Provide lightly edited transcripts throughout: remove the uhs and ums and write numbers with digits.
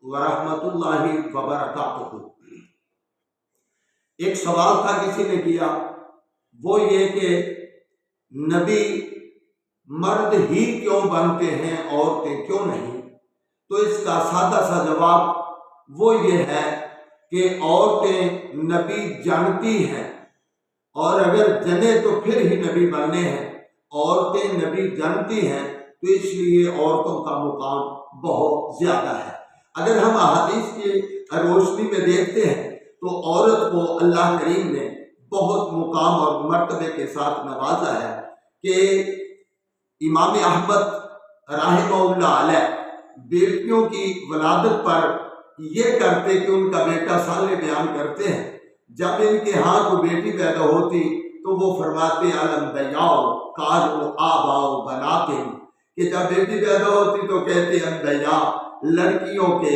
वरहमतुल्लाहि वबरकातुहू। एक सवाल था किसी ने किया, वो ये कि नबी मर्द ही क्यों बनते हैं, औरतें क्यों नहीं? तो इसका सादा सा जवाब वो ये है कि औरतें नबी जानती हैं, और अगर जने तो फिर ही नबी बनने हैं। औरतें नबी जानती हैं तो इसलिए औरतों का मुकाम बहुत ज़्यादा है। अगर हम अहादीस की रोशनी में देखते हैं तो औरत को अल्लाह करीम ने बहुत मुकाम और मर्तबे के साथ नवाजा है कि इमाम अहमद रहमतुल्लाह अलैह बेटियों की वलादत पर ये करते कि उनका बेटा साले बयान करते हैं, जब इनके यहाँ कोई बेटी पैदा होती तो वो फरमाते अलम बयाओ कारो आबाओ बनाते, कि जब बेटी पैदा होती तो कहते अम्बिया लड़कियों के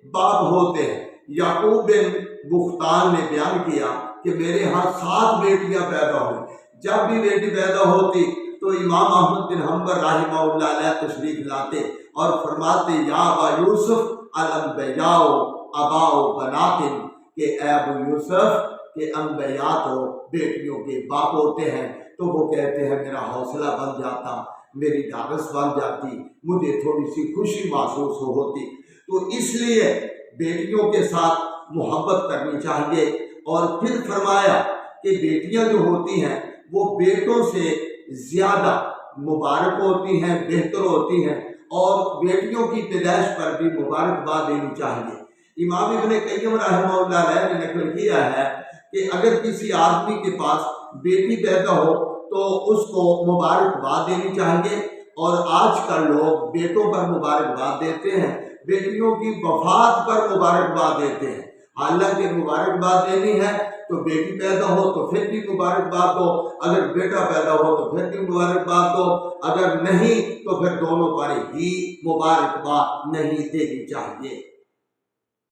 बाप होते हैं। याकूब बिन बुख्तान ने बयान किया कि मेरे यहाँ 7 बेटियां पैदा हुई। जब भी बेटी पैदा होती तो इमाम अहमद बिन हम्बल रहमतुल्लाह अलैह तशरीफ लाते और फरमाते या अबा यूसुफ अलम बयाओ अबाओ बनाते, कि ए अबू यूसुफ के अम्बिया तो बेटियों के बाप होते हैं। तो वो कहते हैं मेरा हौसला बन जाता, मेरी ढारस बन जाती, मुझे थोड़ी सी खुशी महसूस होती। तो इसलिए बेटियों के साथ मोहब्बत करनी चाहिए। और फिर फरमाया कि बेटियां जो होती हैं वो बेटों से ज़्यादा मुबारक होती हैं, बेहतर होती हैं, और बेटियों की पैदाइश पर भी मुबारकबाद देनी चाहिए। इमाम इब्न क़य्यिम रहमतुल्लाह अलैह ने नकल किया है कि अगर किसी आदमी के पास बेटी पैदा हो तो उसको मुबारकबाद देनी चाहिए। और आजकल लोग बेटों पर मुबारकबाद देते हैं, बेटियों की वफात पर मुबारकबाद देते हैं। हालांकि मुबारकबाद देनी है तो बेटी पैदा हो तो फिर भी मुबारकबाद दो, अगर बेटा पैदा हो तो फिर भी मुबारकबाद दो, अगर नहीं तो फिर दोनों पर ही मुबारकबाद नहीं देनी चाहिए।